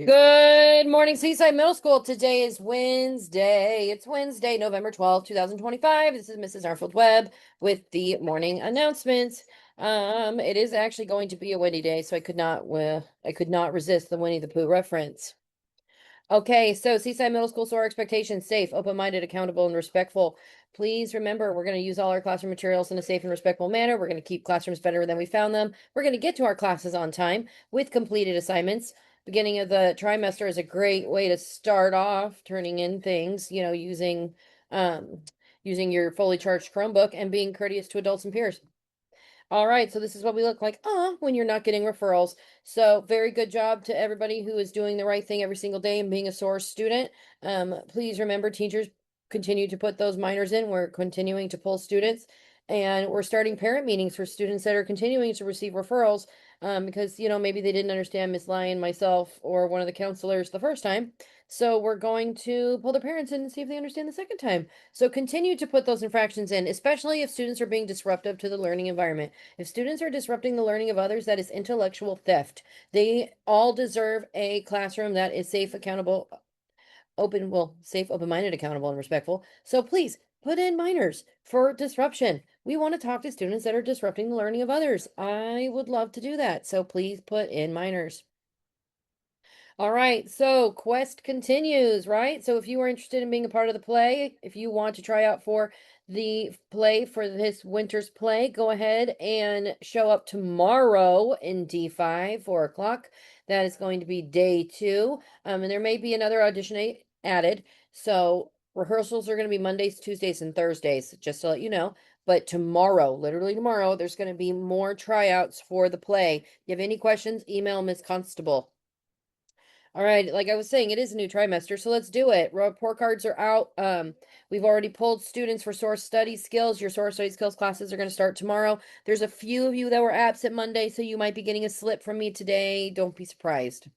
Good morning, Seaside Middle School. Today is Wednesday. It's Wednesday, November 12th, 2025. This is Mrs. Arfield Webb with the morning announcements. It is actually going to be a windy day, so I could not resist the Winnie the Pooh reference. Okay, so Seaside Middle School, so our expectations: safe, open-minded, accountable, and respectful. Please remember, we're going to use all our classroom materials in a safe and respectful manner. We're going to keep classrooms better than we found them. We're going to get to our classes on time with completed assignments. Beginning of the trimester is a great way to start off turning in things, um using your fully charged Chromebook and being courteous to adults and peers. All right, so this is what we look like when you're not getting referrals. So very good job to everybody who is doing the right thing every single day and being a source student. Please remember, teachers continue to put those minors in. We're continuing to pull students, and we're starting parent meetings for students that are continuing to receive referrals, because maybe they didn't understand Miss Lyon, myself, or one of the counselors the first time. So we're going to pull their parents in and see if they understand the second time. So continue to put those infractions in, especially if students are being disruptive to the learning environment. If students are disrupting the learning of others, that is intellectual theft. They all deserve a classroom that is safe, accountable, safe, open-minded, accountable, and respectful. So please put in minors for disruption. We want to talk to students that are disrupting the learning of others. I would love to do that. So please put in minors. All right, so quest continues, right? So if you are interested in being a part of the play, if you want to try out for the play for this winter's play, go ahead and show up tomorrow in D5, 4 o'clock. That is going to be day 2. And there may be another audition added. So rehearsals are going to be Mondays, Tuesdays, and Thursdays, just to let you know. But tomorrow, literally tomorrow, there's going to be more tryouts for the play. If you have any questions, email Miss Constable. All right, like I was saying, it is a new trimester, so let's do it. Report cards are out. We've already pulled students for source study skills. Your source study skills classes are going to start tomorrow. There's a few of you that were absent Monday, so you might be getting a slip from me today. Don't be surprised.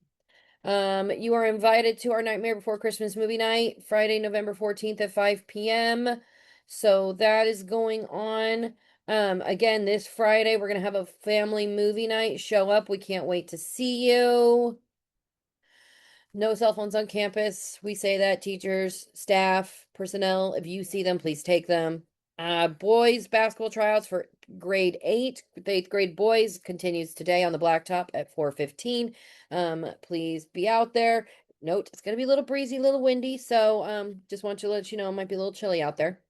You are invited to our Nightmare Before Christmas movie night, Friday, November 14th at 5 p.m. So that is going on. Again, this Friday, we're going to have a family movie night. Show up. We can't wait to see you. No cell phones on campus. We say that teachers, staff, personnel, if you see them, please take them. Boys basketball tryouts for grade 8, the 8th grade boys continues today on the blacktop at 4:15. Please be out there. Note, it's going to be a little breezy, a little windy, so just want to let you know it might be a little chilly out there.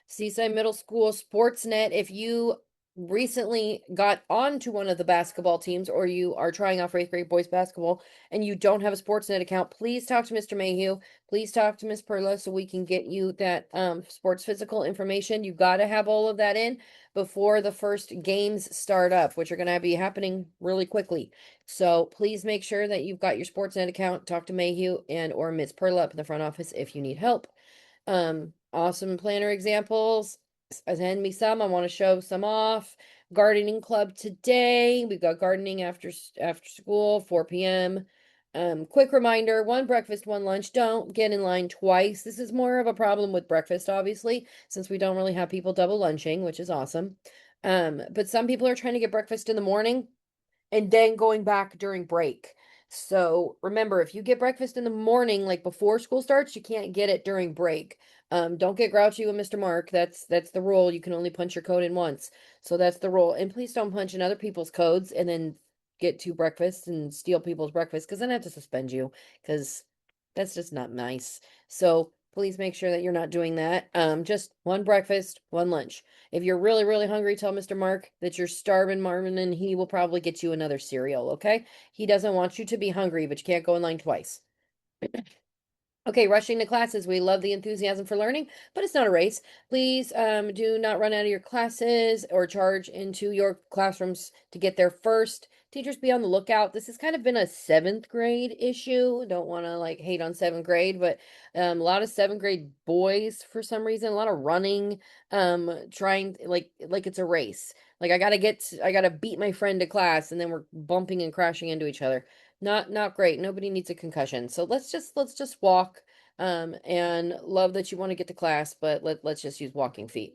Seaside Middle School Sportsnet. If you recently got onto one of the basketball teams or you are trying out for 8th grade boys basketball and you don't have a Sportsnet account, please talk to Mr. Mayhew. Please talk to Miss Perla so we can get you that sports physical information. You got to have all of that in before the first games start up, which are going to be happening really quickly. So please make sure that you've got your Sportsnet account. Talk to Mayhew and or Miss Perla up in the front office if you need help. Awesome planner examples. Send me some. I want to show some off. Gardening club today. We've got gardening after school, 4 p.m. Quick reminder, one breakfast, one lunch. Don't get in line twice. This is more of a problem with breakfast, obviously, since we don't really have people double lunching, which is awesome. But some people are trying to get breakfast in the morning and then going back during break. So remember, if you get breakfast in the morning, like before school starts, you can't get it during break. Don't get grouchy with Mr. Mark. That's the rule. You can only punch your code in once. So that's the rule. And please don't punch in other people's codes and then get to breakfast and steal people's breakfast, because then I have to suspend you, because that's just not nice. So please make sure that you're not doing that. Just one breakfast, one lunch. If you're really, really hungry, tell Mr. Mark that you're starving, Marvin, and he will probably get you another cereal, okay? He doesn't want you to be hungry, but you can't go in line twice. Okay, rushing to classes. We love the enthusiasm for learning, but it's not a race. Please do not run out of your classes or charge into your classrooms to get there first. Teachers, be on the lookout. This has kind of been a 7th grade issue. Don't want to like hate on 7th grade, but a lot of 7th grade boys for some reason, a lot of running, trying like it's a race. Like I gotta beat my friend to class, and then we're bumping and crashing into each other. Not great. Nobody needs a concussion. So let's just walk. And love that you want to get to class, but let's just use walking feet.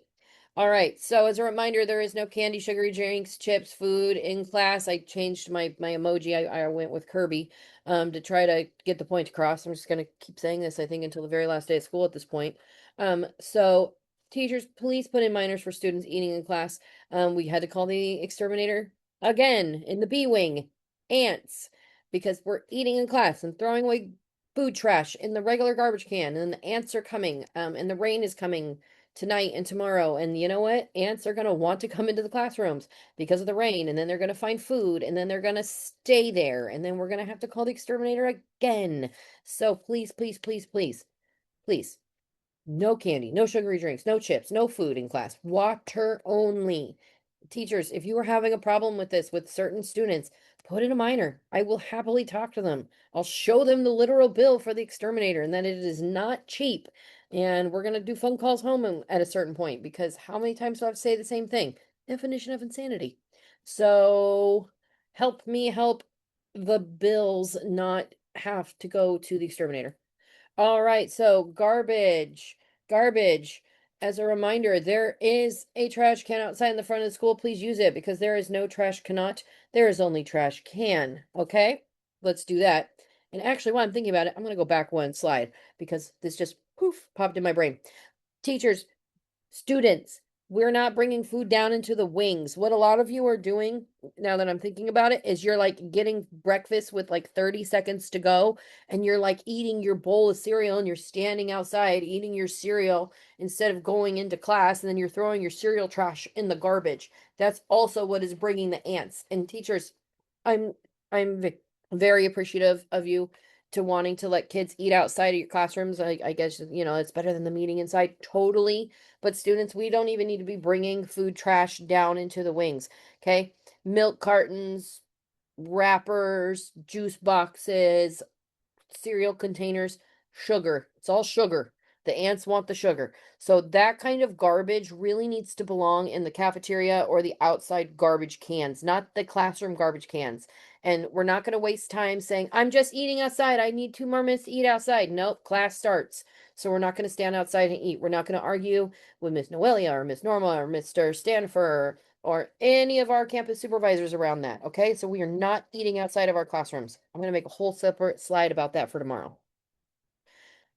All right. So as a reminder, there is no candy, sugary drinks, chips, food in class. I changed my emoji. I went with Kirby to try to get the point across. I'm just gonna keep saying this, I think, until the very last day of school at this point. So teachers, please put in minors for students eating in class. We had to call the exterminator again in the B wing, ants, because we're eating in class and throwing away food trash in the regular garbage can, and the ants are coming, and the rain is coming tonight and tomorrow. And you know what? Ants are going to want to come into the classrooms because of the rain. And then they're going to find food. And then they're going to stay there. And then we're going to have to call the exterminator again. So please, please, please, please, please. No candy, no sugary drinks, no chips, no food in class. Water only. Teachers, if you are having a problem with this with certain students, put in a minor. I will happily talk to them. I'll show them the literal bill for the exterminator and that it is not cheap. And we're going to do phone calls home at a certain point because how many times do I have to say the same thing? Definition of insanity. So help me help the bills not have to go to the exterminator. All right, so garbage, garbage. As a reminder, there is a trash can outside in the front of the school. Please use it because there is no trash cannot. There is only trash can. Okay, let's do that. And actually, while I'm thinking about it, I'm going to go back one slide because this just poof popped in my brain. Teachers, students, we're not bringing food down into the wings. What a lot of you are doing, now that I'm thinking about it, is you're like getting breakfast with like 30 seconds to go, and you're like eating your bowl of cereal and you're standing outside eating your cereal instead of going into class, and then you're throwing your cereal trash in the garbage. That's also what is bringing the ants. And teachers, I'm I'm very appreciative of you to wanting to let kids eat outside of your classrooms. I guess, it's better than the meeting inside. Totally. But students, we don't even need to be bringing food trash down into the wings. Okay. Milk cartons, wrappers, juice boxes, cereal containers, sugar. It's all sugar. The ants want the sugar. So that kind of garbage really needs to belong in the cafeteria or the outside garbage cans, not the classroom garbage cans. And we're not going to waste time saying, I'm just eating outside. I need 2 more minutes to eat outside. Nope, class starts. So we're not going to stand outside and eat. We're not going to argue with Miss Noelia or Miss Norma or Mr. Stanford or any of our campus supervisors around that. Okay, so we are not eating outside of our classrooms. I'm going to make a whole separate slide about that for tomorrow.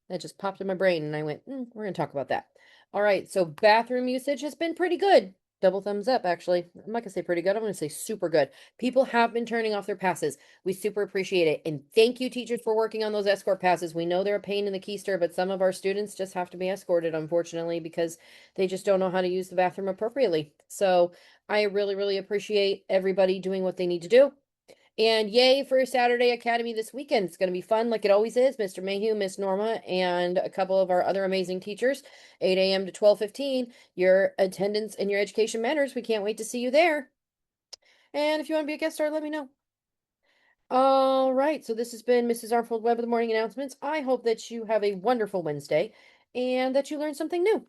That just popped in my brain and I went, we're going to talk about that. All right, so bathroom usage has been pretty good. Double thumbs up, actually. I'm not going to say pretty good. I'm going to say super good. People have been turning off their passes. We super appreciate it. And thank you, teachers, for working on those escort passes. We know they're a pain in the keister, but some of our students just have to be escorted, unfortunately, because they just don't know how to use the bathroom appropriately. So I really, really appreciate everybody doing what they need to do. And yay for Saturday Academy this weekend. It's going to be fun like it always is. Mr. Mayhew, Miss Norma, and a couple of our other amazing teachers, 8 a.m. to 12:15. Your attendance and your education matters. We can't wait to see you there. And if you want to be a guest star, let me know. All right, so this has been Mrs. Arfold Webb of the Morning Announcements. I hope that you have a wonderful Wednesday and that you learned something new.